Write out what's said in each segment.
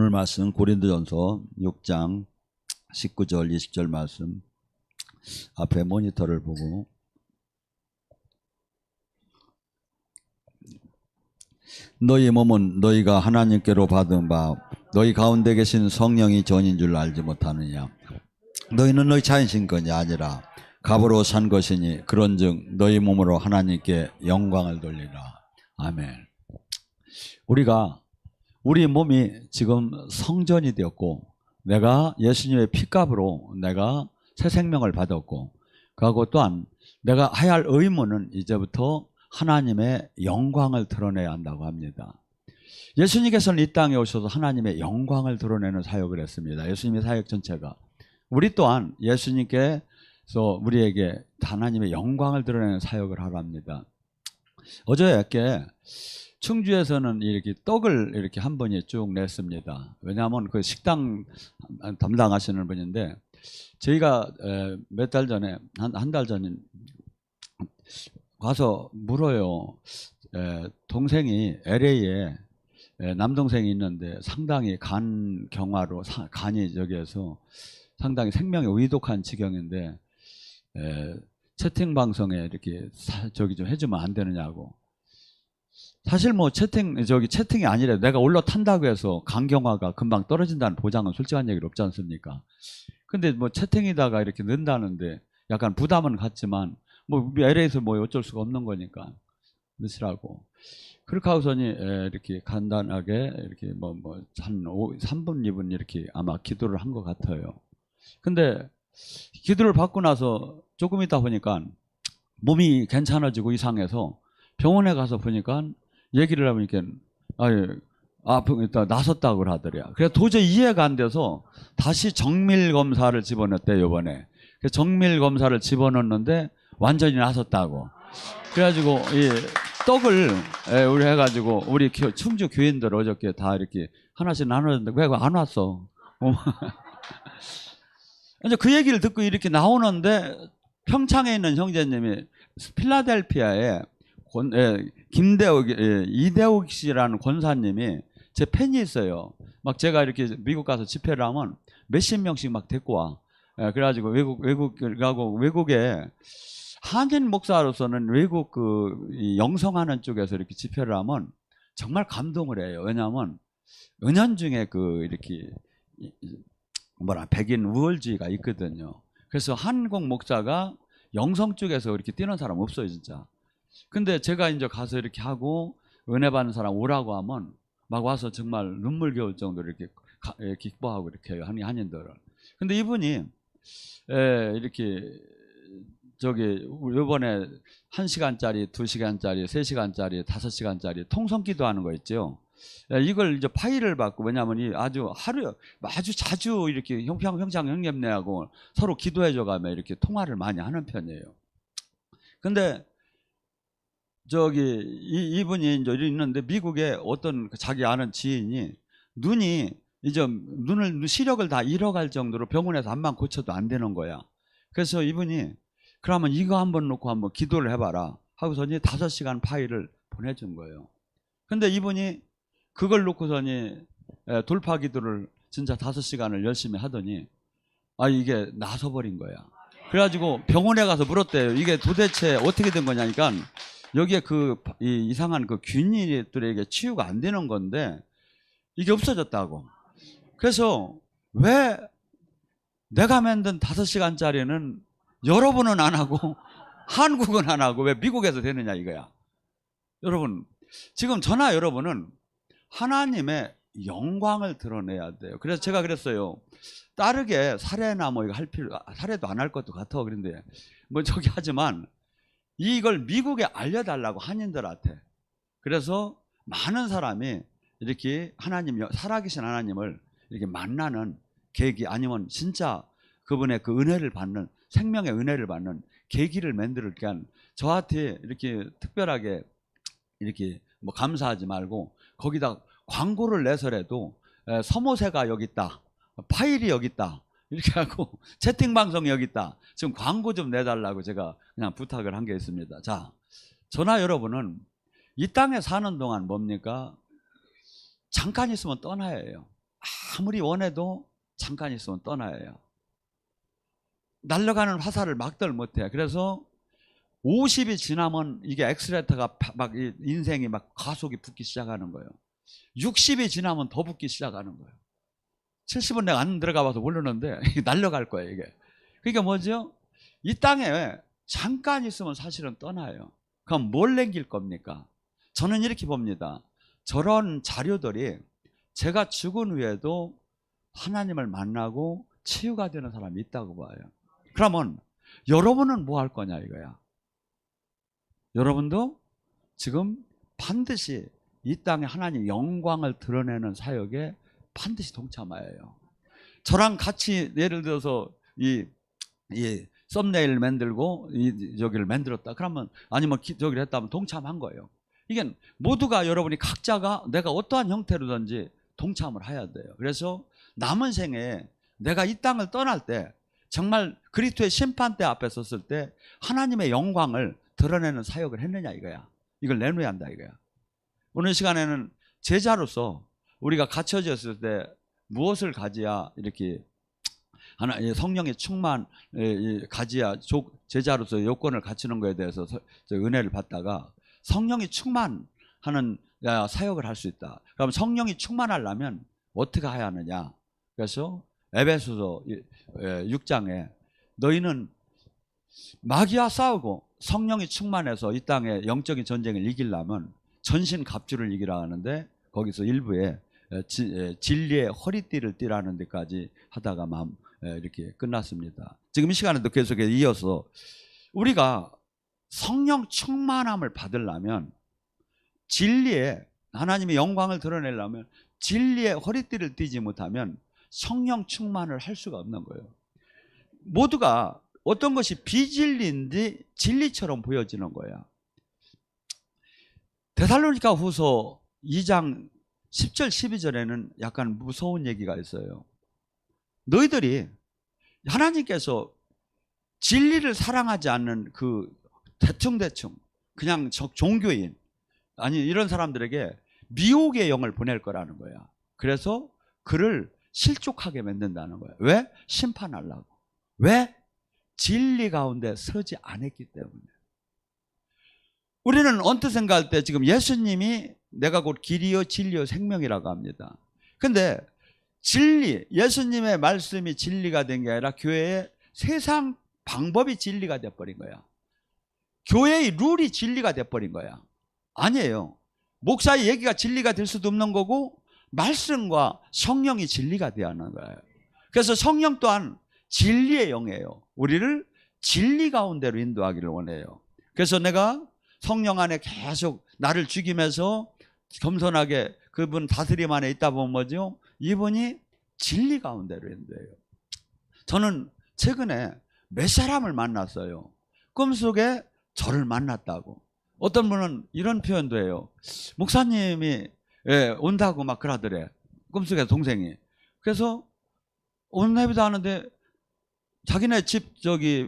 오늘 말씀 고린도전서 6장 19절 20절 말씀 앞에 모니터를 보고 너희 몸은 너희가 하나님께로 받은 바 너희 가운데 계신 성령이 전인 줄 알지 못하느냐. 너희는 너희 자신인 것이 아니라 값으로 산 것이니 그런즉 너희 몸으로 하나님께 영광을 돌리라. 아멘. 우리 몸이 지금 성전이 되었고 내가 예수님의 피값으로 내가 새 생명을 받았고 그하고 또한 내가 해야 할 의무는 이제부터 하나님의 영광을 드러내야 한다고 합니다. 예수님께서는 이 땅에 오셔서 하나님의 영광을 드러내는 사역을 했습니다. 예수님의 사역 전체가. 우리 또한 예수님께서 우리에게 하나님의 영광을 드러내는 사역을 하려 합니다. 어저께 충주에서는 이렇게 떡을 이렇게 한 분이 쭉 냈습니다. 왜냐하면 그 식당 담당하시는 분인데 저희가 몇 달 전에 한 달 전에 가서 물어요. 동생이 LA에 남동생이 있는데 상당히 간 경화로 간이 저기에서 상당히 생명이 의독한 지경인데 채팅 방송에 이렇게 저기 좀 해주면 안 되느냐고. 사실 뭐 채팅이 아니라 내가 올라탄다고 해서 간경화가 금방 떨어진다는 보장은 솔직한 얘기로 없지 않습니까? 근데 뭐 채팅에다가 이렇게 넣는다는데 약간 부담은 갖지만 뭐 LA에서 뭐 어쩔 수가 없는 거니까 넣으시라고. 그렇게 하고서니 이렇게 간단하게 이렇게 한 3분 2분 이렇게 아마 기도를 한 것 같아요. 근데 기도를 받고 나서 조금 있다 보니까 몸이 괜찮아지고 이상해서 병원에 가서 보니까 얘기를 하니까 나섰다고 하더래요. 그래서 도저히 이해가 안 돼서 다시 정밀 검사를 집어넣었대요, 이번에. 그래서 정밀 검사를 집어넣었는데 완전히 나섰다고. 그래가지고 이 떡을 우리 해가지고 우리 충주 교인들 어저께 다 이렇게 하나씩 나눴는데 왜 안 왔어? 이제 그 얘기를 듣고 이렇게 나오는데 평창에 있는 형제님이 필라델피아에 이대욱 씨라는 권사님이 제 팬이 있어요. 막 제가 이렇게 미국 가서 집회를 하면 몇십 명씩 막 데리고 와. 그래가지고 외국에 한인 목사로서는 외국 이 영성하는 쪽에서 이렇게 집회를 하면 정말 감동을 해요. 왜냐하면 은연중에 이렇게 백인 우월주의가 있거든요. 그래서 한국 목사가 영성 쪽에서 이렇게 뛰는 사람 없어요, 진짜. 근데 제가 이제 가서 이렇게 하고 은혜 받는 사람 오라고 하면 막 와서 정말 눈물겨울 정도로 이렇게 기뻐하고 이렇게 해요, 한인들은. 근데 이분이 이렇게 이번에 1시간짜리, 2시간짜리, 3시간짜리, 5시간짜리 통성 기도하는 거 있죠. 이걸 이제 파일을 받고, 왜냐하면 아주 자주 이렇게 형제하고 서로 기도해줘가며 이렇게 통화를 많이 하는 편이에요. 근데 이분이 이제 있는데 미국에 어떤 자기 아는 지인이 눈이 이제 시력을 다 잃어갈 정도로 병원에서 암만 고쳐도 안 되는 거야. 그래서 이분이 그러면 이거 한번 놓고 한번 기도를 해봐라 하고서니 5시간 파일을 보내준 거예요. 근데 이분이 그걸 놓고서니 돌파 기도를 진짜 5시간을 열심히 하더니 이게 나서버린 거야. 그래가지고 병원에 가서 물었대요. 이게 도대체 어떻게 된 거냐니까 여기에 이상한 균이들에게 치유가 안 되는 건데 이게 없어졌다고. 그래서 왜 내가 만든 5시간짜리는 여러분은 안 하고 한국은 안 하고 왜 미국에서 되느냐 이거야. 여러분, 지금 저나 여러분은 하나님의 영광을 드러내야 돼요. 그래서 제가 그랬어요. 다르게 사례나 이거 사례도 안 할 것도 같아. 그런데 하지만 이걸 미국에 알려달라고 한인들한테. 그래서 많은 사람이 이렇게 살아계신 하나님을 이렇게 만나는 계기, 아니면 진짜 그분의 은혜를 받는, 생명의 은혜를 받는 계기를 만들게 한, 저한테 이렇게 특별하게 이렇게 감사하지 말고 거기다 광고를 내서라도 서모세가 여기 있다, 파일이 여기 있다 이렇게 하고 채팅방송 여기 있다, 지금 광고 좀 내달라고 제가 그냥 부탁을 한 게 있습니다. 자, 저나 여러분은 이 땅에 사는 동안 뭡니까? 잠깐 있으면 떠나야 해요. 아무리 원해도 잠깐 있으면 떠나요. 날아가는 화살을 막들 못해. 그래서 50이 지나면 이게 엑스레터가 막 인생이 막 가속이 붙기 시작하는 거예요. 60이 지나면 더 붙기 시작하는 거예요. 70은 내가 안 들어가 봐서 모르는데 날아갈 거예요, 이게. 그러니까 뭐죠? 이 땅에 잠깐 있으면 사실은 떠나요. 그럼 뭘 남길 겁니까? 저는 이렇게 봅니다. 저런 자료들이 제가 죽은 후에도 하나님을 만나고 치유가 되는 사람이 있다고 봐요. 그러면 여러분은 뭐 할 거냐 이거야. 여러분도 지금 반드시 이 땅에 하나님 영광을 드러내는 사역에 반드시 동참해야 해요. 저랑 같이 예를 들어서 이 썸네일 만들고 여기를 만들었다. 그러면 아니면 저기를 했다면 동참한 거예요. 이게 모두가 여러분이 각자가 내가 어떠한 형태로든지 동참을 해야 돼요. 그래서 남은 생에 내가 이 땅을 떠날 때 정말 그리스도의 심판대 앞에 섰을 때 하나님의 영광을 드러내는 사역을 했느냐 이거야. 이걸 내놓아야 한다 이거야. 오늘 시간에는 제자로서 우리가 갇혀졌을 때 무엇을 가져야 이렇게 하나 성령의 충만 가져야 제자로서 요건을 갖추는 것에 대해서 은혜를 받다가 성령이 충만하는 사역을 할 수 있다. 그럼 성령이 충만하려면 어떻게 해야 하느냐? 그래서 에베소서 6장에 너희는 마귀와 싸우고 성령이 충만해서 이 땅에 영적인 전쟁을 이기려면 전신 갑주를 이기라 하는데 거기서 일부에 진리의 허리띠를 띠라는 데까지 하다가 이렇게 끝났습니다. 지금 이 시간에도 계속 이어서 우리가 성령 충만함을 받으려면 진리의 하나님의 영광을 드러내려면 진리의 허리띠를 띠지 못하면 성령 충만을 할 수가 없는 거예요. 모두가 어떤 것이 비진리인지 진리처럼 보여지는 거야. 데살로니가 후서 2장 10절 12절에는 약간 무서운 얘기가 있어요. 너희들이 하나님께서 진리를 사랑하지 않는 그 대충 그냥 종교인 아니 이런 사람들에게 미혹의 영을 보낼 거라는 거야. 그래서 그를 실족하게 만든다는 거야. 왜? 심판하려고. 왜? 진리 가운데 서지 않았기 때문에. 우리는 언뜻 생각할 때 지금 예수님이 내가 곧 길이요 진리요 생명이라고 합니다. 근데 진리, 예수님의 말씀이 진리가 된 게 아니라 교회의 세상 방법이 진리가 돼버린 거야. 교회의 룰이 진리가 돼버린 거야. 아니에요. 목사의 얘기가 진리가 될 수도 없는 거고 말씀과 성령이 진리가 되어야 하는 거예요. 그래서 성령 또한 진리의 영이에요. 우리를 진리 가운데로 인도하기를 원해요. 그래서 내가 성령 안에 계속 나를 죽이면서 겸손하게 그분 다스림 안에 있다 보면 뭐죠? 이분이 진리 가운데로 인도해요. 저는 최근에 몇 사람을 만났어요. 꿈속에 저를 만났다고. 어떤 분은 이런 표현도 해요. 목사님이 온다고 막 그러더래. 꿈속에 동생이. 그래서 온나비도 하는데 자기네 집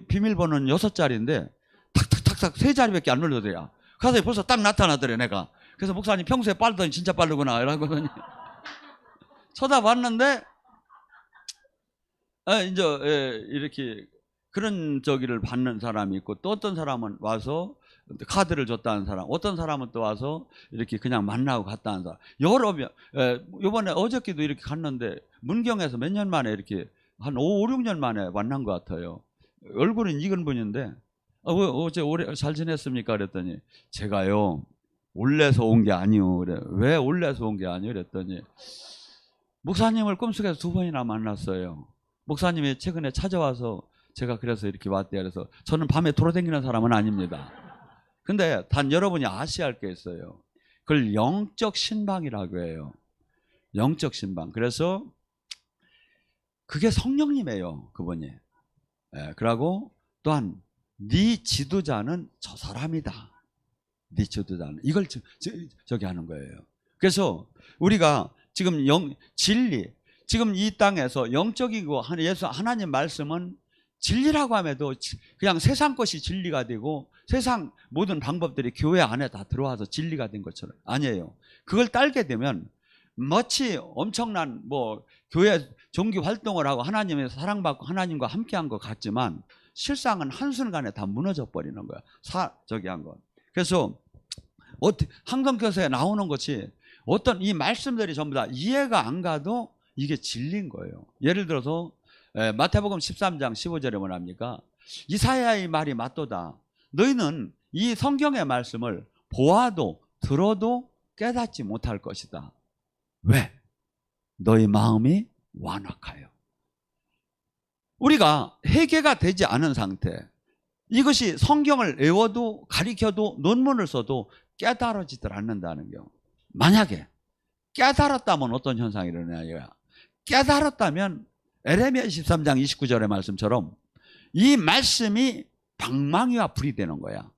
비밀번호는 6자리인데 탁탁탁탁 3자리밖에 안 눌러더래요. 가서 벌써 딱 나타나더래 내가. 그래서 목사님 평소에 빠르더니 진짜 빠르구나 이러거든요. 쳐다봤는데 이제 이렇게 그런 저기를 받는 사람이 있고 또 어떤 사람은 와서 카드를 줬다는 사람, 어떤 사람은 또 와서 이렇게 그냥 만나고 갔다는 사람. 여러 명. 이번에 어저께도 이렇게 갔는데 문경에서 몇 년 만에 이렇게 한 5, 6년 만에 만난 것 같아요. 얼굴은 익은 분인데 어제 오래 잘 지냈습니까? 그랬더니 제가요 올레서 온 게 아니요. 그래. 왜 올레서 온 게 아니요? 그랬더니 목사님을 꿈속에서 2번이나 만났어요. 목사님이 최근에 찾아와서 제가 그래서 이렇게 왔대요. 그래서 저는 밤에 돌아다니는 사람은 아닙니다. 근데 단 여러분이 아셔야 할 게 있어요. 그걸 영적 신방이라고 해요. 영적 신방. 그래서 그게 성령님이에요. 그분이. 그러고 또한 네 지도자는 저 사람이다. 네 지도자는. 이걸 저기 하는 거예요. 그래서 우리가 지금 진리, 지금 이 땅에서 영적이고 예수 하나님 말씀은 진리라고 하면도 그냥 세상 것이 진리가 되고 세상 모든 방법들이 교회 안에 다 들어와서 진리가 된 것처럼 아니에요. 그걸 따르게 되면 마치 엄청난 뭐 교회 종교 활동을 하고 하나님의 사랑받고 하나님과 함께한 것 같지만 실상은 한순간에 다 무너져 버리는 거야. 저기 한 건. 그래서 항성교사에 나오는 것이 어떤 이 말씀들이 전부 다 이해가 안 가도 이게 진리인 거예요. 예를 들어서 마태복음 13장 15절에 뭐랍니까? 이사야의 말이 맞도다. 너희는 이 성경의 말씀을 보아도 들어도 깨닫지 못할 것이다. 왜? 너희 마음이 완악하여. 우리가 회개가 되지 않은 상태, 이것이 성경을 외워도 가리켜도 논문을 써도 깨달아지들 않는다는 거. 만약에 깨달았다면 어떤 현상이 일어나냐? 깨달았다면 에레미야 13장 29절의 말씀처럼 이 말씀이 방망이와 불이 되는 거야.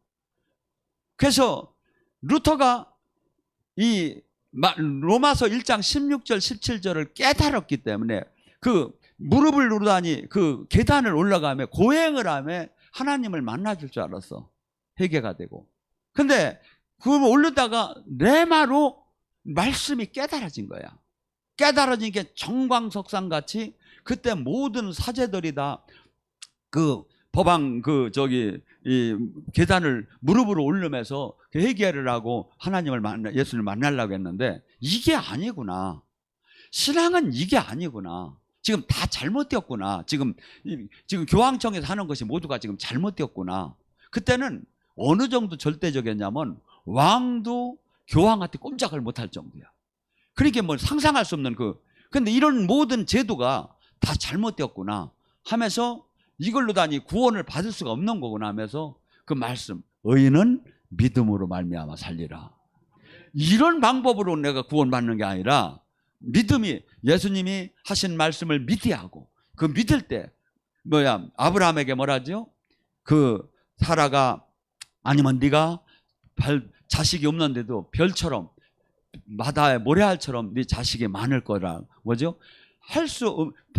그래서 루터가 이 로마서 1장 16절 17절을 깨달았기 때문에 그 무릎을 누르다니 그 계단을 올라가며 고행을 하며 하나님을 만나줄 줄 알았어. 회개가 되고. 근데 그걸 올르다가 레마로 말씀이 깨달아진 거야. 깨달아진 게 정광석상같이 그때 모든 사제들이 다 그 법왕 이 계단을 무릎으로 올리면서 회개를 하고 하나님을 예수를 만나려고 했는데 이게 아니구나. 신앙은 이게 아니구나. 지금 다 잘못되었구나. 지금 교황청에서 하는 것이 모두가 지금 잘못되었구나. 그때는 어느 정도 절대적이었냐면 왕도 교황한테 꼼짝을 못할 정도야. 그러니까 뭐 상상할 수 없는 근데 이런 모든 제도가 다 잘못되었구나 하면서 이걸로 다니 구원을 받을 수가 없는 거구나 하면서 그 말씀, 의인은 믿음으로 말미암아 살리라. 이런 방법으로 내가 구원받는 게 아니라 믿음이 예수님이 하신 말씀을 믿어야 하고 그 믿을 때 아브라함에게 뭐라죠? 그 사라가 아니면 네가 자식이 없는데도 별처럼 바다의 모래알처럼 네 자식이 많을 거라. 뭐죠?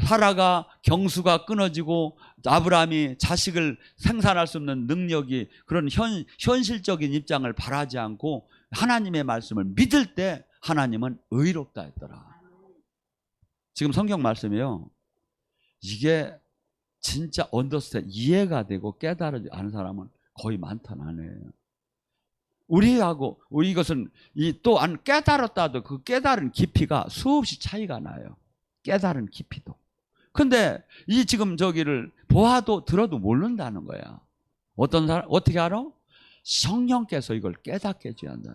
사라가 경수가 끊어지고 아브라함이 자식을 생산할 수 없는 능력이 그런 현실적인 입장을 바라지 않고 하나님의 말씀을 믿을 때 하나님은 의롭다 했더라. 지금 성경 말씀이요. 이게 진짜 언더스탠 이해가 되고 깨달지 않은 사람은 거의 많다는 아니에요. 우리 이것은 또 안 깨달았다도 그 깨달은 깊이가 수없이 차이가 나요. 깨달은 깊이도. 근데 이 지금 저기를 보아도 들어도 모른다는 거야. 어떤 사람 어떻게 알아? 성령께서 이걸 깨닫게 해줘야 한다.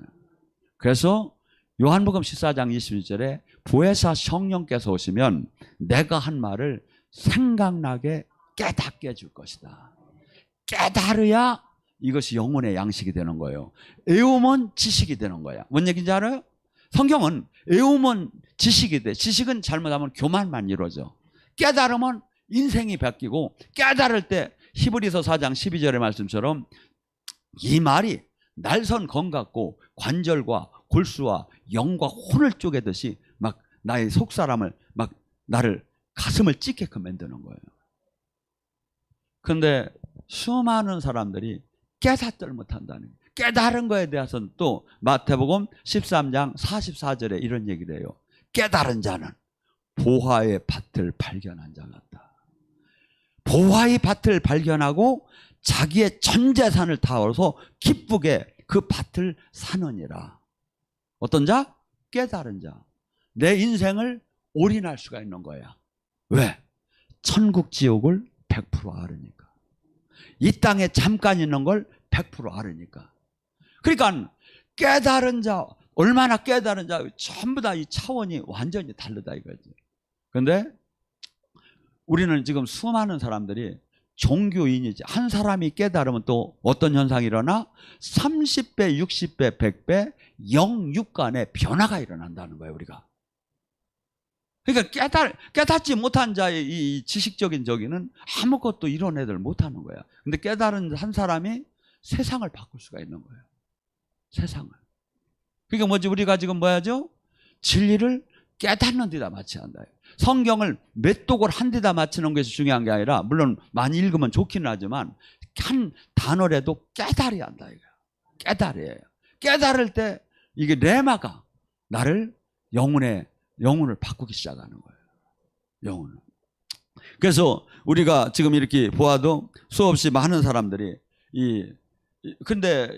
그래서 요한복음 14장 21절에 보혜사 성령께서 오시면 내가 한 말을 생각나게 깨닫게 해줄 것이다. 깨달아야 이것이 영혼의 양식이 되는 거예요. 외우면 지식이 되는 거야. 뭔 얘기인지 알아요? 성경은 외우면 지식이 돼. 지식은 잘못하면 교만만 이루어져. 깨달으면 인생이 바뀌고 깨달을 때 히브리서 4장 12절의 말씀처럼 이 말이 날선 검 같고 관절과 골수와 영과 혼을 쪼개듯이 막 나의 속사람을 막 나를 가슴을 찢게끔 만드는 거예요. 그런데 수많은 사람들이 깨닫지를 못한다는 거예요. 깨달은 거에 대해서는 또 마태복음 13장 44절에 이런 얘기를 해요. 깨달은 자는 보화의 밭을 발견한 자 같다. 보화의 밭을 발견하고 자기의 전 재산을 타워서 기쁘게 그 밭을 사느니라. 어떤 자? 깨달은 자. 내 인생을 올인할 수가 있는 거야. 왜? 천국 지옥을 100% 알으니까. 이 땅에 잠깐 있는 걸 100% 알으니까. 그러니까 깨달은 자, 얼마나 깨달은 자, 전부 다 이 차원이 완전히 다르다 이거지. 그런데 우리는 지금 수많은 사람들이 종교인이지, 한 사람이 깨달으면 또 어떤 현상이 일어나? 30배, 60배, 100배 영육간의 변화가 일어난다는 거예요, 우리가. 그러니까 깨닫지 못한 자의 이 지식적인 저기는 아무것도 이런 애들 못하는 거야. 근데 깨달은 한 사람이 세상을 바꿀 수가 있는 거예요. 세상을. 그러니까 뭐지? 우리가 지금 뭐야죠? 진리를 깨닫는 데다 맞춰야 한다. 성경을 몇 독을 한 데다 맞추는 것이 중요한 게 아니라, 물론 많이 읽으면 좋기는 하지만 한 단어라도 깨달아야 한다. 깨달아야 해요. 깨달을 때 이게 레마가 나를 영혼을 바꾸기 시작하는 거예요. 영혼을. 그래서 우리가 지금 이렇게 보아도 수없이 많은 사람들이 근데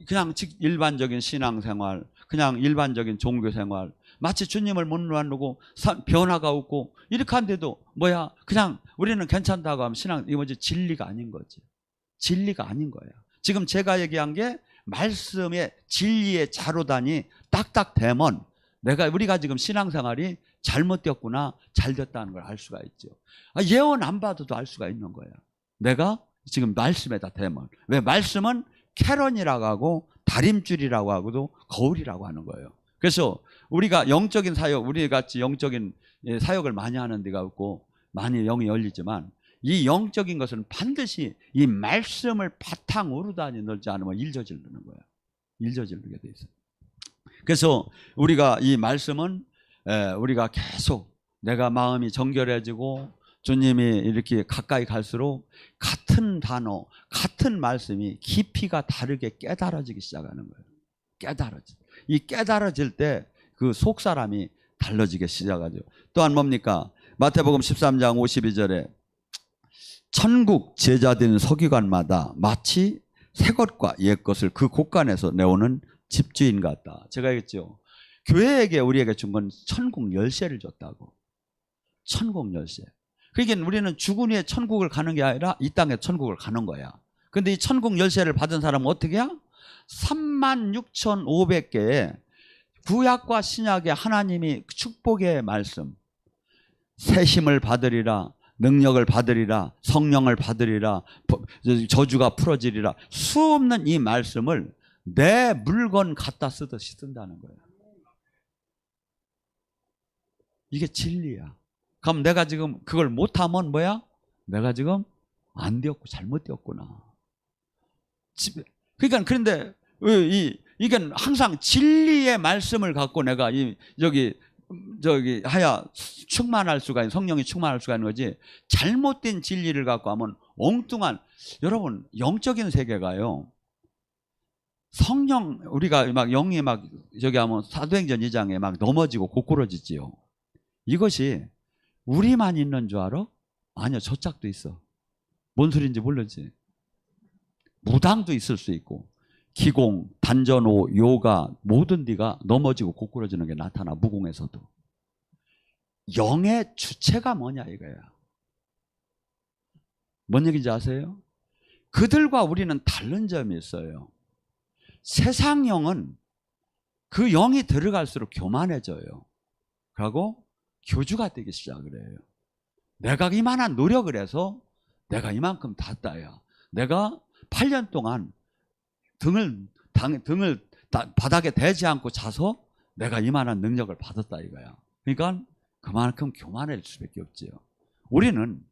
그냥 일반적인 신앙생활, 그냥 일반적인 종교생활, 마치 주님을 못 만나고 변화가 없고 이렇게 한데도 뭐야, 그냥 우리는 괜찮다고 하면 이거 뭐지, 진리가 아닌 거지. 진리가 아닌 거야. 지금 제가 얘기한 게 말씀의 진리의 자로다니 딱딱 되면 우리가 지금 신앙생활이 잘못되었구나, 잘 됐다는 걸 알 수가 있죠. 예언 안 받아도 알 수가 있는 거야. 내가 지금 말씀에다 대면. 왜? 말씀은 캐런이라고 하고 다림줄이라고 하고도 거울이라고 하는 거예요. 그래서 우리가 영적인 사역, 우리 같이 영적인 사역을 많이 하는 데가 없고 많이 영이 열리지만 이 영적인 것은 반드시 이 말씀을 바탕으로 다니지 않으면 일저질르는 거예요. 일저질르게 돼 있어요. 그래서 우리가 이 말씀은 우리가 계속 내가 마음이 정결해지고 주님이 이렇게 가까이 갈수록 같은 단어, 같은 말씀이 깊이가 다르게 깨달아지기 시작하는 거예요. 이 깨달아질 때 그 속 사람이 달라지기 시작하죠. 또한 뭡니까? 마태복음 13장 52절에 천국 제자된 서기관마다 마치 새 것과 옛 것을 그 곳간에서 내오는 집주인 같다. 제가 얘기했죠. 교회에게 우리에게 준 건 천국 열쇠를 줬다고. 천국 열쇠. 그러니까 우리는 죽은 후에 천국을 가는 게 아니라 이 땅에 천국을 가는 거야. 근데 이 천국 열쇠를 받은 사람은 어떻게 해야? 36,500개의 구약과 신약의 하나님이 축복의 말씀, 새 힘을 받으리라, 능력을 받으리라, 성령을 받으리라, 저주가 풀어지리라, 수없는 이 말씀을 내 물건 갖다 쓰듯이 쓴다는 거예요. 이게 진리야. 그럼 내가 지금 그걸 못하면 뭐야? 내가 지금 안 되었고 잘못되었구나. 그러니까 그런데 이게 항상 진리의 말씀을 갖고 내가 저기 하야 충만할 수가 있는, 성령이 충만할 수가 있는 거지. 잘못된 진리를 갖고 하면 엉뚱한, 여러분 영적인 세계가요. 성령, 우리가 막 영이 막 저기 하면 사도행전 2장에 막 넘어지고 고꾸러지지요. 이것이 우리만 있는 줄 알아? 아니요, 저짝도 있어. 뭔 소리인지 모르지. 무당도 있을 수 있고, 기공, 단전호, 요가, 모든 데가 넘어지고 고꾸러지는 게 나타나. 무공에서도. 영의 주체가 뭐냐 이거야. 뭔 얘기인지 아세요? 그들과 우리는 다른 점이 있어요. 세상 영은 그 영이 들어갈수록 교만해져요. 그리고 교주가 되기 시작을 해요. 내가 이만한 노력을 해서 내가 이만큼 땄다야. 내가 8년 동안 등을 바닥에 대지 않고 자서 내가 이만한 능력을 받았다 이거야. 그러니까 그만큼 교만할 수밖에 없지요. 우리는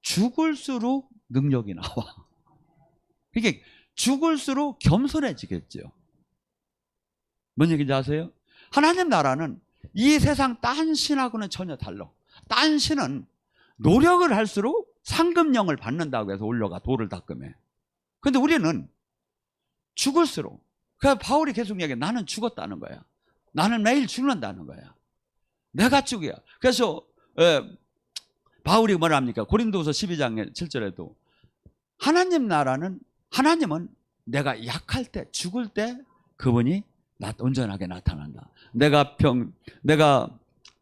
죽을수록 능력이 나와. 그러니까 죽을수록 겸손해지겠죠. 뭔 얘기인지 아세요? 하나님 나라는 이 세상 딴 신하고는 전혀 달라. 딴 신은 노력을 할수록 상급령을 받는다고 해서 올라가, 돌을 닦으면. 근데 우리는 죽을수록, 그래서 바울이 계속 얘기해. 나는 죽었다는 거야. 나는 매일 죽는다는 거야. 내가 죽어야. 그래서 바울이 뭐라 합니까? 고린도후서 12장 7절에도 하나님 나라는, 하나님은 내가 약할 때, 죽을 때 그분이 온전하게 나타난다. 내가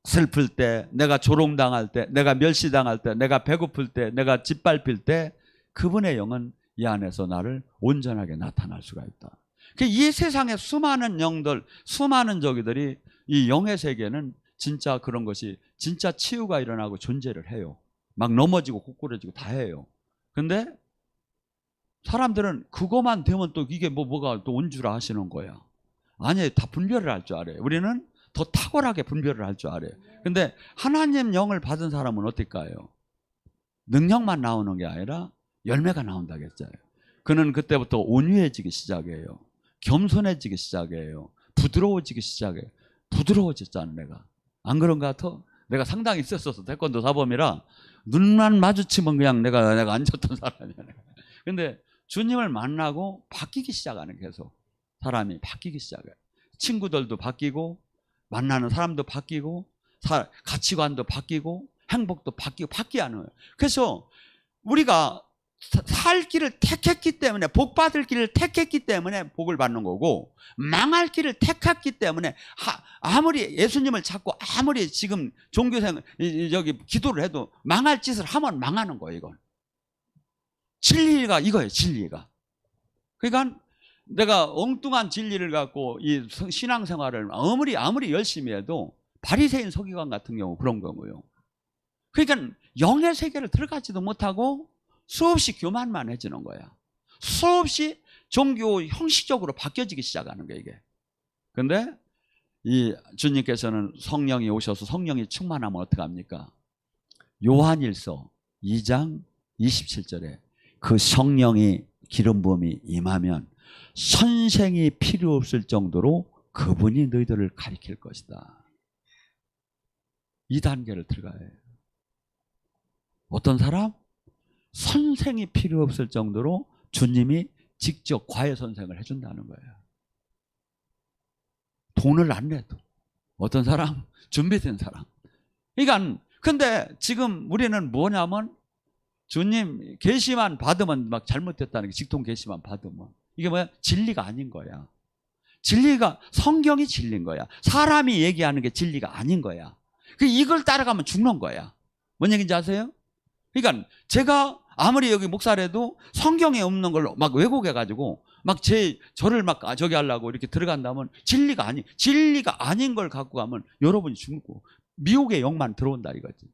슬플 때, 내가 조롱당할 때, 내가 멸시당할 때, 내가 배고플 때, 내가 짓밟힐 때 그분의 영은 이 안에서 나를 온전하게 나타날 수가 있다. 이 세상의 수많은 영들, 수많은 저기들이 이 영의 세계는 진짜 그런 것이 진짜 치유가 일어나고 존재를 해요. 막 넘어지고 고꾸러지고 다 해요. 근데 사람들은 그것만 되면 또 이게 뭐가 또 온 줄 아시는 거야. 아니, 다 분별을 할 줄 알아요. 우리는 더 탁월하게 분별을 할 줄 알아요. 근데 하나님 영을 받은 사람은 어떨까요? 능력만 나오는 게 아니라 열매가 나온다겠어요. 그는 그때부터 온유해지기 시작해요. 겸손해지기 시작해요. 부드러워지기 시작해요. 부드러워졌잖아, 내가. 안 그런 것 같아? 내가 상당히 있었어. 태권도 사범이라 눈만 마주치면 그냥 내가 앉았던 사람이야. 근데 주님을 만나고 바뀌기 시작하는, 계속 사람이 바뀌기 시작해요. 친구들도 바뀌고 만나는 사람도 바뀌고 가치관도 바뀌고 행복도 바뀌고 바뀌는 거예요. 그래서 우리가 살 길을 택했기 때문에, 복 받을 길을 택했기 때문에 복을 받는 거고, 망할 길을 택했기 때문에 아무리 예수님을 찾고 아무리 지금 종교생 여기 기도를 해도 망할 짓을 하면 망하는 거예요. 이건 진리가 이거예요. 진리가. 그러니까 내가 엉뚱한 진리를 갖고 이 신앙생활을 아무리 열심히 해도 바리새인 서기관 같은 경우 그런 거고요. 그러니까 영의 세계를 들어가지도 못하고 수없이 교만만 해지는 거야. 수없이 종교 형식적으로 바뀌어지기 시작하는 거야, 이게. 근데 이 주님께서는 성령이 오셔서 성령이 충만하면 어떡합니까? 요한일서 2장 27절에 그 성령이 기름 부음이 임하면 선생이 필요 없을 정도로 그분이 너희들을 가리킬 것이다. 이 단계를 들어가야 해요. 어떤 사람? 선생이 필요 없을 정도로 주님이 직접 과외 선생을 해준다는 거예요. 돈을 안 내도. 어떤 사람? 준비된 사람. 그러니까 근데 지금 우리는 뭐냐면 주님 계시만 받으면 막 잘못됐다는 게, 직통 계시만 받으면 이게 뭐야? 진리가 아닌 거야. 진리가, 성경이 진리인 거야. 사람이 얘기하는 게 진리가 아닌 거야. 이걸 따라가면 죽는 거야. 뭔 얘기인지 아세요? 그러니까 제가 아무리 여기 목사라도 성경에 없는 걸 막 왜곡해가지고 막 저를 막 저기 하려고 이렇게 들어간다면 진리가 아닌 걸 갖고 가면 여러분이 죽고 미혹의 영만 들어온다 이거지.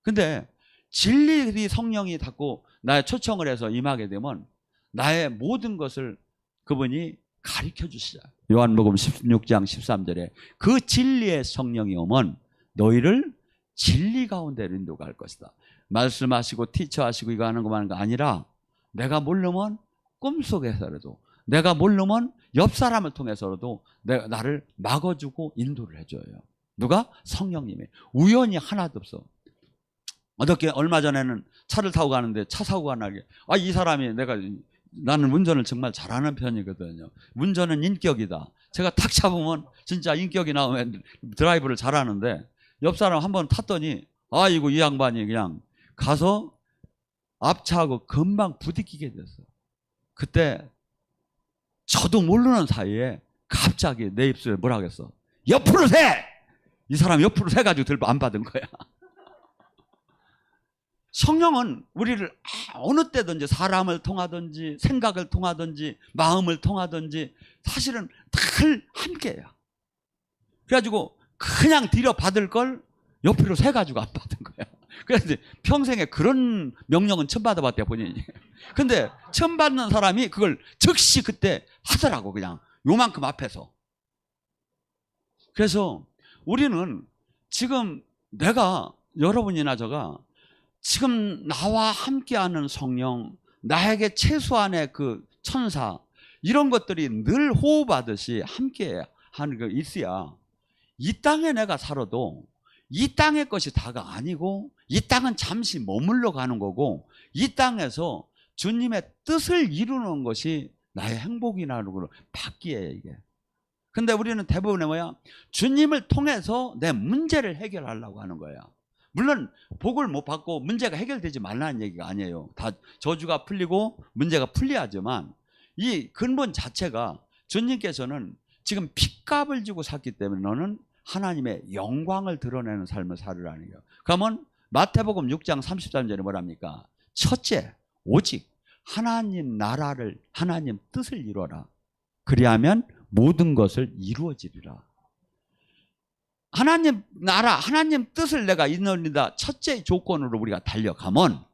근데 진리 성령이 자꾸 나의 초청을 해서 임하게 되면 나의 모든 것을 그분이 가르쳐 주시죠. 요한복음 16장 13절에 그 진리의 성령이 오면 너희를 진리 가운데로 인도할 것이다. 말씀하시고 티처하시고 이거 하는 것만 아니라 내가 모르면 꿈속에서라도, 내가 모르면 옆 사람을 통해서라도 나를 막아주고 인도를 해줘요. 누가? 성령님이. 우연히 하나도 없어. 어저께 얼마 전에는 차를 타고 가는데 차 사고가 나게, 이 사람이 나는 운전을 정말 잘하는 편이거든요. 운전은 인격이다. 제가 탁 잡으면 진짜 인격이 나오면 드라이브를 잘하는데 옆 사람 한번 탔더니 아이고 이 양반이 그냥 가서 앞차하고 금방 부딪히게 됐어요. 그때 저도 모르는 사이에 갑자기 내 입술에 뭐라 그랬어? 옆으로 세! 이 사람 옆으로 세가지고 들고 안 받은 거야. 성령은 우리를 어느 때든지 사람을 통하든지 생각을 통하든지 마음을 통하든지 사실은 늘 함께해요. 그래가지고 그냥 들여 받을 걸 옆으로 세가지고 안 받은 거야. 그래서 평생에 그런 명령은 처음 받아봤대요, 본인이. 근데 처음 받는 사람이 그걸 즉시 그때 하더라고, 그냥 요만큼 앞에서. 그래서 우리는 지금 내가, 여러분이나 저가 지금 나와 함께하는 성령, 나에게 최소한의 그 천사, 이런 것들이 늘 호흡하듯이 함께 하는 게 있어야 이 땅에 내가 살아도 이 땅의 것이 다가 아니고 이 땅은 잠시 머물러 가는 거고 이 땅에서 주님의 뜻을 이루는 것이 나의 행복이라는 걸로 바뀌어요, 이게. 근데 우리는 대부분의 뭐야? 주님을 통해서 내 문제를 해결하려고 하는 거야. 물론 복을 못 받고 문제가 해결되지 말라는 얘기가 아니에요. 다 저주가 풀리고 문제가 풀려야지만 이 근본 자체가 주님께서는 지금 핏값을 주고 샀기 때문에 너는 하나님의 영광을 드러내는 삶을 살으라는 거예요. 그러면 마태복음 6장 33절에 뭐랍니까? 첫째, 오직 하나님 나라를, 하나님 뜻을 이루어라. 그리하면 모든 것을 이루어지리라. 하나님 나라, 하나님 뜻을 내가 이루는다. 첫째 조건으로 우리가 달려가면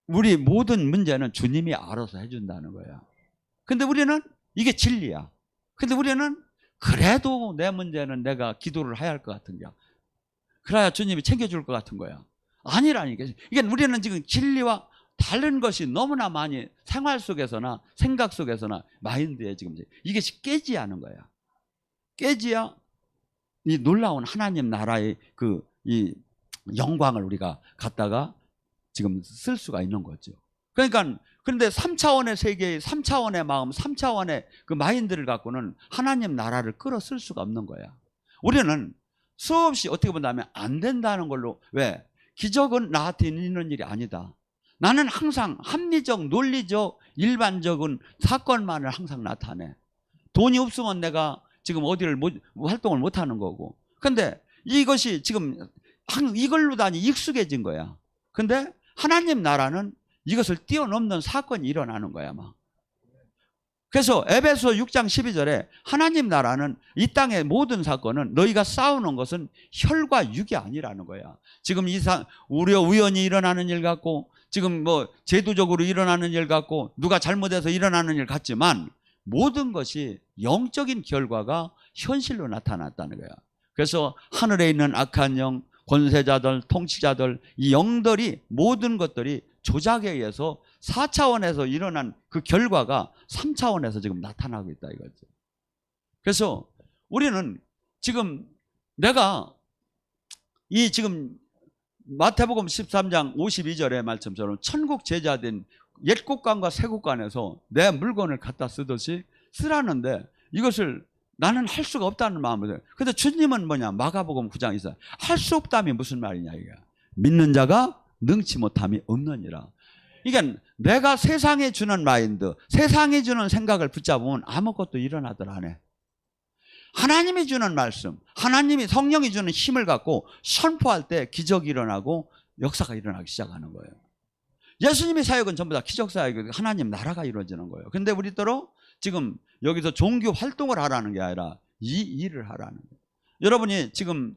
우리 모든 문제는 주님이 알아서 해준다는 거야. 근데 우리는 이게 진리야. 근데 우리는 그래도 내 문제는 내가 기도를 해야 할 것 같은 거야. 그래야 주님이 챙겨줄 것 같은 거야. 아니라니까. 이게 우리는 지금 진리와 다른 것이 너무나 많이 생활 속에서나 생각 속에서나 마인드에 지금 이게 깨지야 하는 거야. 깨지야 이 놀라운 하나님 나라의 이 영광을 우리가 갖다가 지금 쓸 수가 있는 거죠. 그러니까 그런데 3차원의 세계의 3차원의 마음, 3차원의 그 마인드를 갖고는 하나님 나라를 끌어 쓸 수가 없는 거야. 우리는 수없이 어떻게 본다면 안 된다는 걸로, 왜? 기적은 나한테 있는 일이 아니다. 나는 항상 합리적, 논리적, 일반적인 사건만을 항상 나타내. 돈이 없으면 내가 지금 어디를 활동을 못 하는 거고. 근데 이것이 지금 이걸로 다니 익숙해진 거야. 근데 하나님 나라는 이것을 뛰어넘는 사건이 일어나는 거야, 막. 그래서 에베소 6장 12절에 하나님 나라는 이 땅의 모든 사건은 너희가 싸우는 것은 혈과 육이 아니라는 거야. 지금 우연히 일어나는 일 같고, 지금 뭐 제도적으로 일어나는 일 같고, 누가 잘못해서 일어나는 일 같지만 모든 것이 영적인 결과가 현실로 나타났다는 거야. 그래서 하늘에 있는 악한 영, 권세자들, 통치자들, 이 영들이 모든 것들이 조작에 의해서 4차원에서 일어난 그 결과가 3차원에서 지금 나타나고 있다 이거죠. 그래서 우리는 지금 내가 이 지금 마태복음 13장 52절의 말씀처럼 천국 제자된 옛 국간과 새 국간에서 내 물건을 갖다 쓰듯이 쓰라는데 이것을 나는 할 수가 없다는 마음으로. 근데 주님은 뭐냐? 마가복음 9장 있어요. 할 수 없다면 무슨 말이냐 이게. 믿는 자가 능치 못함이 없느니라. 이게 내가 세상에 주는 마인드, 세상이 주는 생각을 붙잡으면 아무것도 일어나들 안 해. 하나님이 주는 말씀, 하나님이 성령이 주는 힘을 갖고 선포할 때 기적이 일어나고 역사가 일어나기 시작하는 거예요. 예수님의 사역은 전부 다 기적 사역이고 하나님 나라가 이루어지는 거예요. 근데 우리더러 지금 여기서 종교 활동을 하라는 게 아니라 이 일을 하라는 거예요. 여러분이 지금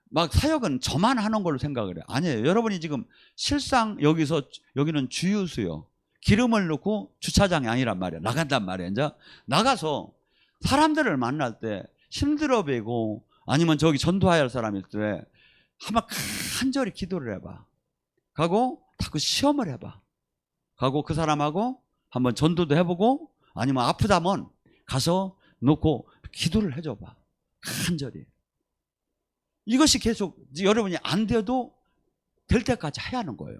막 사역은 저만 하는 걸로 생각을 해요. 아니에요. 여러분이 지금 실상 여기는 주유소요. 기름을 넣고 주차장이 아니란 말이에요. 나간단 말이에요. 이제 나가서 사람들을 만날 때 힘들어 보이고 아니면 저기 전도해야 할 사람이 있을 때 한번 간절히 기도를 해봐. 가고 자꾸 시험을 해봐. 가고 그 사람하고 한번 전도도 해보고 아니면 아프다면 가서 놓고 기도를 해줘봐. 간절히. 이것이 계속 여러분이 안 돼도 될 때까지 해야 하는 거예요.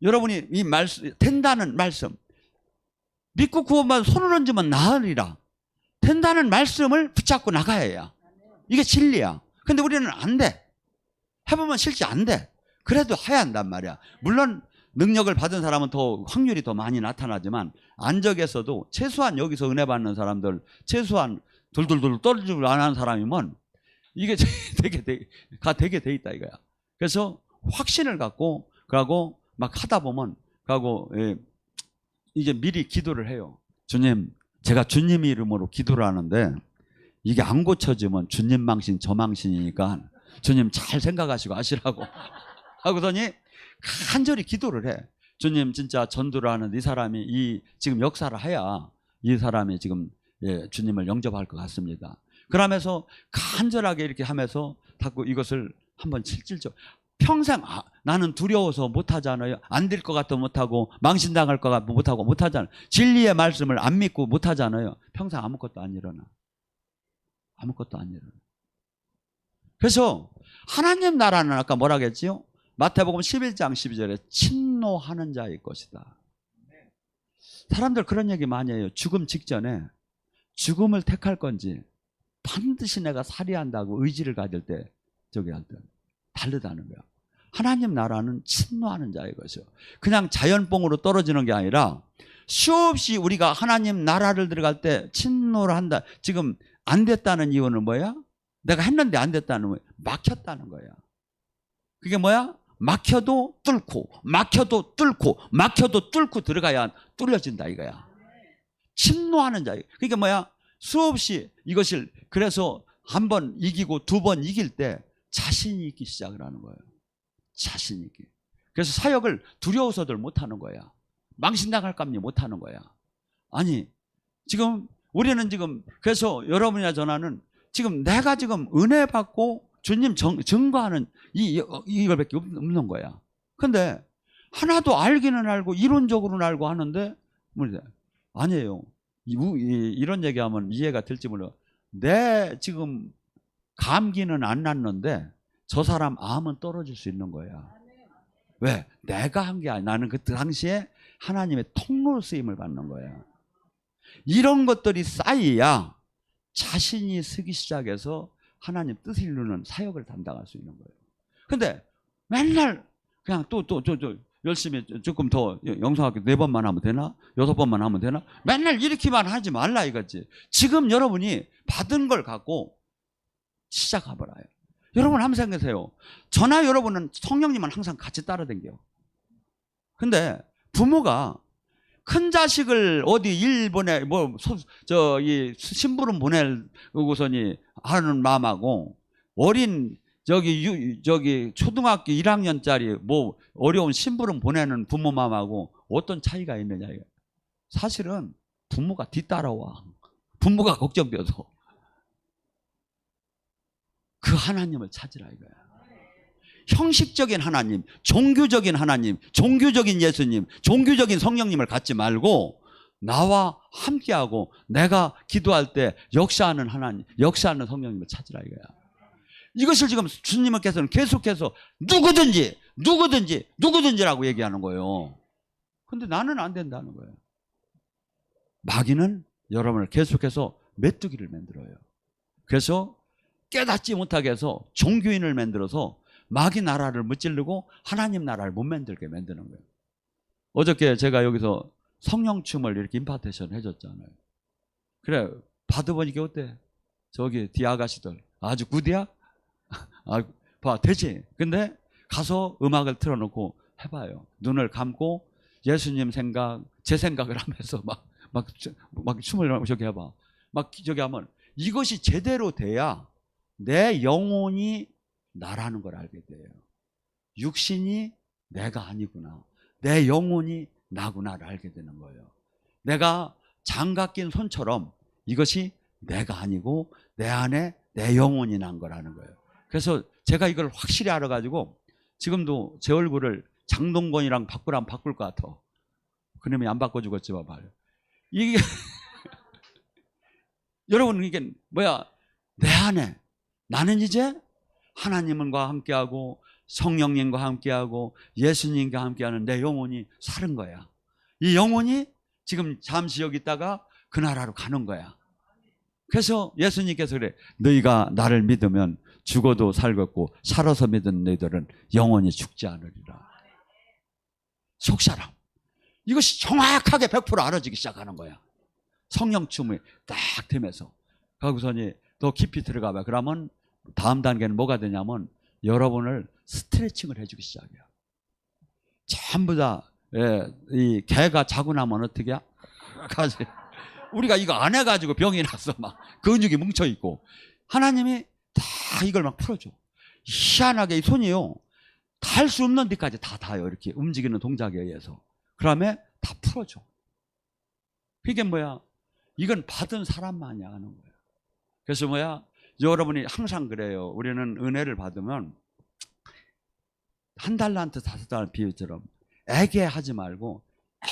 여러분이 이 말씀, 된다는 말씀, 믿고 구원받아 손을 얹으면 나으리라. 된다는 말씀을 붙잡고 나가야 해요. 이게 진리야. 근데 우리는 안 돼. 해보면 실제 안 돼. 그래도 해야 한단 말이야. 물론 능력을 받은 사람은 더 확률이 더 많이 나타나지만 안적에서도 최소한 여기서 은혜 받는 사람들, 최소한 돌돌돌 떨어지고 안 하는 사람이면 이게 되게 돼 있다 이거야. 그래서 확신을 갖고 그러고 막 하다 보면 그러고 이제 미리 기도를 해요. 주님, 제가 주님 이름으로 기도를 하는데 이게 안 고쳐지면 주님 망신 저 망신이니까 주님 잘 생각하시고 하시라고 하고더니 간절히 기도를 해. 주님 진짜 전도를 하는 이 사람이 이 지금 역사를 해야 이 사람이 지금 주님을 영접할 것 같습니다. 그러면서 간절하게 이렇게 하면서 자꾸 이것을 한번 실질적 평생 나는 두려워서 못하잖아요. 안 될 것 같아 못하고 망신당할 것 같아 못하잖아요. 진리의 말씀을 안 믿고 못하잖아요. 평생 아무것도 안 일어나. 아무것도 안 일어나. 그래서 하나님 나라는 아까 뭐라 그랬지요? 마태복음 11장 12절에 침노하는 자의 것이다. 사람들 그런 얘기 많이 해요. 죽음 직전에 죽음을 택할 건지 반드시 내가 살해한다고 의지를 가질 때 저기 할 때 다르다는 거야. 하나님 나라는 침노하는 자의 것이요. 그냥 자연뽕으로 떨어지는 게 아니라 수없이 우리가 하나님 나라를 들어갈 때 침노를 한다. 지금 안 됐다는 이유는 뭐야? 내가 했는데 안 됐다는 거야. 막혔다는 거야. 그게 뭐야? 막혀도 뚫고 막혀도 뚫고 막혀도 뚫고 들어가야 뚫려진다 이거야. 침노하는 자. 그게 뭐야? 수없이 이것을 그래서 한 번 이기고 두 번 이길 때 자신이 있기 시작을 하는 거예요. 자신이 있기. 그래서 사역을 두려워서들 못하는 거야. 망신당할까 봐 못하는 거야. 아니 지금 우리는 지금 그래서 여러분이나 전하는 지금 내가 지금 은혜 받고 주님 증거하는 이걸밖에 없는 거야. 근데 하나도 알기는 알고 이론적으로는 알고 하는데 아니에요. 이런 얘기하면 이해가 될지 몰라. 내 지금 감기는 안 났는데 저 사람 암은 떨어질 수 있는 거야. 왜? 내가 한 게 아니야. 나는 그 당시에 하나님의 통로 쓰임을 받는 거야. 이런 것들이 쌓여야 자신이 쓰기 시작해서 하나님 뜻을 이루는 사역을 담당할 수 있는 거예요. 근데 맨날 그냥 또 열심히 조금 더 영성학교 4번만 하면 되나? 6번만 하면 되나? 맨날 이렇게만 하지 말라 이거지. 지금 여러분이 받은 걸 갖고 시작해봐라요. 여러분 한번 생각하세요. 저나 여러분은 성령님은 항상 같이 따라다녀요. 근데 부모가 큰 자식을 어디 일본에 이 심부름 보내고서니 하는 마음하고 어린 저기 초등학교 1학년짜리 뭐 어려운 심부름 보내는 부모 마음하고 어떤 차이가 있느냐 이거. 사실은 부모가 뒤따라와. 부모가 걱정돼서 그 하나님을 찾으라 이거야. 형식적인 하나님, 종교적인 하나님, 종교적인 예수님, 종교적인 성령님을 갖지 말고 나와 함께하고 내가 기도할 때 역사하는 하나님, 역사하는 성령님을 찾으라 이거야. 이것을 지금 주님께서는 계속해서 누구든지라고 얘기하는 거예요. 근데 나는 안 된다는 거예요. 마귀는 여러분을 계속해서 메뚜기를 만들어요. 그래서 깨닫지 못하게 해서 종교인을 만들어서 마귀 나라를 무찌르고 하나님 나라를 못 만들게 만드는 거예요. 어저께 제가 여기서 성령춤을 이렇게 임파테이션 해줬잖아요. 그래 받아보니까 어때? 저기 뒤 아가씨들 아주 굿이야? 아, 봐 되지? 근데 가서 음악을 틀어놓고 해봐요. 눈을 감고 예수님 생각, 제 생각을 하면서 막 춤을 저기 해봐. 막 저기 하면 이것이 제대로 돼야 내 영혼이 나라는 걸 알게 돼요. 육신이 내가 아니구나. 내 영혼이 나구나를 알게 되는 거예요. 내가 장갑 낀 손처럼 이것이 내가 아니고 내 안에 내 영혼이 난 거라는 거예요. 그래서 제가 이걸 확실히 알아가지고 지금도 제 얼굴을 장동건이랑 바꾸라면 바꿀 것 같아. 그놈이 안 바꿔주겠지만 말이에요. 이게 여러분 이게 뭐야? 내 안에 나는 이제 하나님과 함께하고 성령님과 함께하고 예수님과 함께하는 내 영혼이 사는 거야. 이 영혼이 지금 잠시 여기 있다가 그 나라로 가는 거야. 그래서 예수님께서 그래, 너희가 나를 믿으면 죽어도 살겠고 살아서 믿은 너희들은 영원히 죽지 않으리라. 속사람. 이것이 정확하게 100% 알아지기 시작하는 거야. 성령춤이 딱 되면서. 거기서니 더 깊이 들어가봐. 그러면 다음 단계는 뭐가 되냐면 여러분을 스트레칭을 해주기 시작해요. 전부 다 이 개가 자고 나면 어떻게 가지? 우리가 이거 안 해가지고 병이 나서 막 근육이 뭉쳐있고 하나님이 다 이걸 막 풀어줘. 희한하게 이 손이요 닿을 수 없는 데까지 다 닿아요. 이렇게 움직이는 동작에 의해서. 그다음에 다 풀어줘. 그게 뭐야? 이건 받은 사람만이 하는 거예요. 그래서 뭐야? 여러분이 항상 그래요. 우리는 은혜를 받으면 한 달란트 5달 비유처럼 애게 하지 말고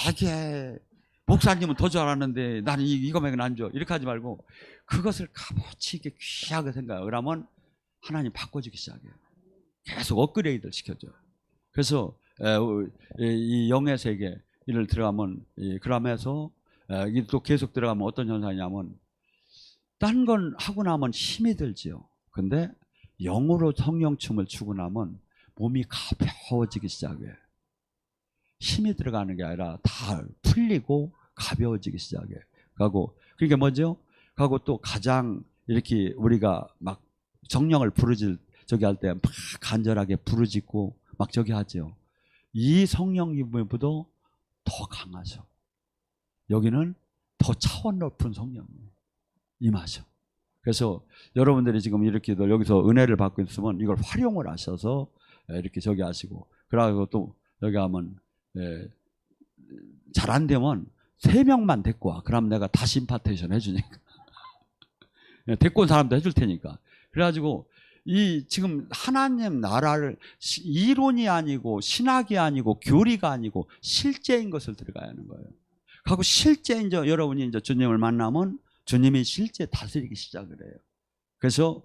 애게 목사님은 더 줄 알았는데 나는 이거만 안 줘. 이렇게 하지 말고 그것을 값어치 있게 귀하게 생각해요. 그러면 하나님 바꿔주기 시작해요. 계속 업그레이드를 시켜줘요. 그래서 이 영의 세계 이를 들어가면 그러면서 또 계속 들어가면 어떤 현상이냐면 딴 건 하고 나면 힘이 들지요. 근데 영으로 성령춤을 추고 나면 몸이 가벼워지기 시작해요. 힘이 들어가는 게 아니라 다 풀리고 가벼워지기 시작해요. 그리고 그게 뭐죠? 그리고 또 가장 이렇게 우리가 막 정령을 저기 할 때 막 간절하게 부르짖고 막 저기 하죠. 이 성령님보다 더 강하죠. 여기는 더 차원 높은 성령님 임하죠. 그래서 여러분들이 지금 이렇게 여기서 은혜를 받고 있으면 이걸 활용을 하셔서 이렇게 저기 하시고 그러고 또 여기 하면 잘 안 되면 3명만 데리고 와. 그럼 내가 다시 임파테이션 해주니까 데리고 온 사람도 해줄 테니까. 그래가지고 이 지금 하나님 나라를 이론이 아니고 신학이 아니고 교리가 아니고 실제인 것을 들어가야 하는 거예요. 그리고 실제 이제 여러분이 이제 주님을 만나면 주님이 실제 다스리기 시작을 해요. 그래서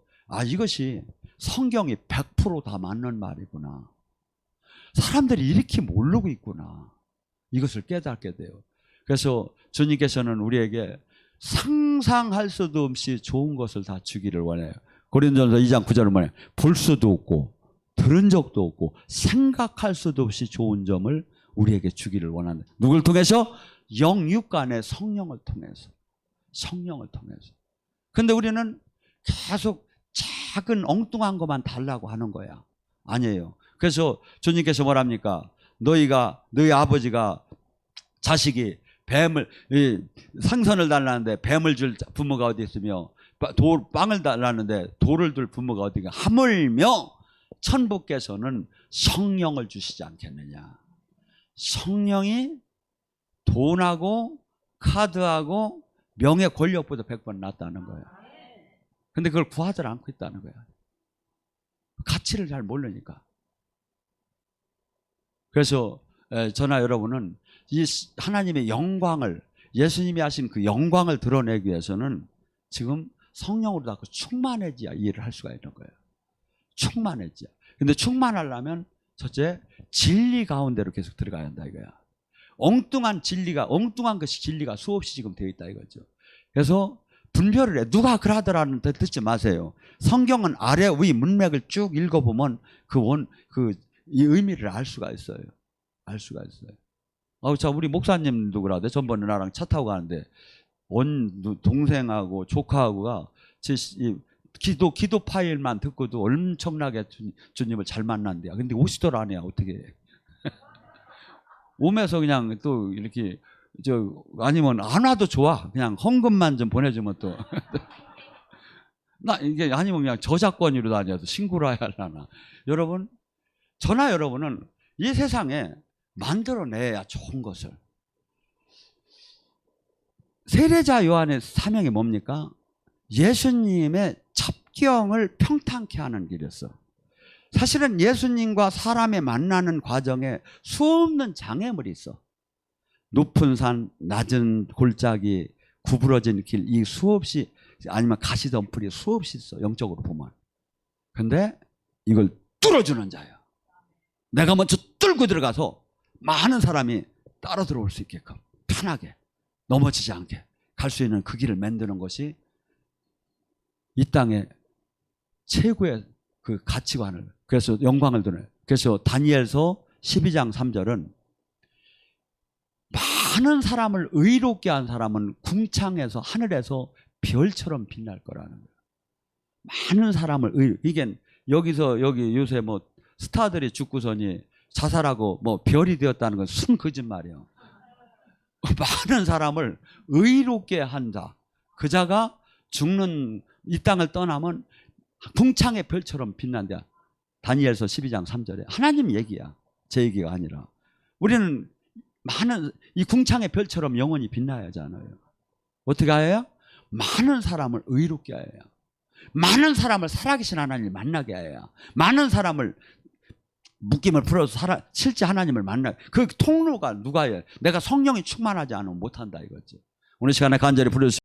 이것이 성경이 100% 다 맞는 말이구나. 사람들이 이렇게 모르고 있구나. 이것을 깨닫게 돼요. 그래서 주님께서는 우리에게 상상할 수도 없이 좋은 것을 다 주기를 원해요. 고린도전서 2장 9절을 뭐냐? 볼 수도 없고 들은 적도 없고 생각할 수도 없이 좋은 점을 우리에게 주기를 원한다. 누굴 통해서? 영육간의 성령을 통해서. 성령을 통해서. 근데 우리는 계속 작은 엉뚱한 것만 달라고 하는 거야. 아니에요. 그래서 주님께서 뭐랍니까? 너희 아버지가 자식이 생선을 달라는데 뱀을 줄 부모가 어디 있으며 빵을 달라는데 돌을 줄 부모가 어디 있냐. 하물며 천부께서는 성령을 주시지 않겠느냐. 성령이 돈하고 카드하고 명예 권력보다 100번 낫다는 거예요. 근데 그걸 구하지 않고 있다는 거예요. 가치를 잘 모르니까. 그래서 저나 여러분은 이 하나님의 영광을, 예수님이 하신 그 영광을 드러내기 위해서는 지금 성령으로 다 충만해져야 일을 할 수가 있는 거예요. 충만해져야. 근데 충만하려면 첫째, 진리 가운데로 계속 들어가야 한다 이거야. 엉뚱한 것이 진리가 수없이 지금 되어 있다 이거죠. 그래서 분별을 해. 누가 그러더라는 데 듣지 마세요. 성경은 아래 위 문맥을 쭉 읽어보면 이 의미를 알 수가 있어요. 알 수가 있어요. 자, 우리 목사님도 그러대. 전번에 나랑 차 타고 가는데 온 동생하고 조카하고가 기도 파일만 듣고도 엄청나게 주님을 잘 만난대요. 근데 오시더라 안 해요. 어떻게 해. 오면서 그냥 또 이렇게 아니면 안 와도 좋아. 그냥 헌금만 좀 보내주면 또 나 이게 아니면 그냥 저작권으로 다녀도 신고를 해야 하려나. 여러분, 저나 여러분은 이 세상에 만들어내야 좋은 것을. 세례자 요한의 사명이 뭡니까? 예수님의 첩경을 평탄케 하는 길이었어. 사실은 예수님과 사람의 만나는 과정에 수없는 장애물이 있어. 높은 산, 낮은 골짜기, 구부러진 길, 이 수없이, 아니면 가시덤불이 수없이 있어, 영적으로 보면. 근데 이걸 뚫어주는 자야. 내가 먼저 뚫고 들어가서 많은 사람이 따라 들어올 수 있게끔 편하게 넘어지지 않게 갈 수 있는 그 길을 만드는 것이 이 땅의 최고의 그 가치관을, 그래서 영광을 드러내요. 그래서 다니엘서 12장 3절은 많은 사람을 의롭게 한 사람은 궁창에서 하늘에서 별처럼 빛날 거라는 거예요. 많은 사람을 이게 여기 요새 뭐 스타들이 죽고서니 자살하고 뭐 별이 되었다는 건 순 거짓말이에요. 많은 사람을 의롭게 한 자, 그 자가 죽는 이 땅을 떠나면 궁창의 별처럼 빛난다. 다니엘서 12장 3절에 하나님 얘기야. 제 얘기가 아니라. 우리는 많은 이 궁창의 별처럼 영원히 빛나야 하잖아요. 어떻게 해야? 많은 사람을 의롭게 해야. 많은 사람을 살아계신 하나님을 만나게 해야. 많은 사람을 묶임을 풀어서 실제 하나님을 만나. 그 통로가 누가 해? 내가 성령이 충만하지 않으면 못한다 이거지. 오늘 시간에 간절히 부르시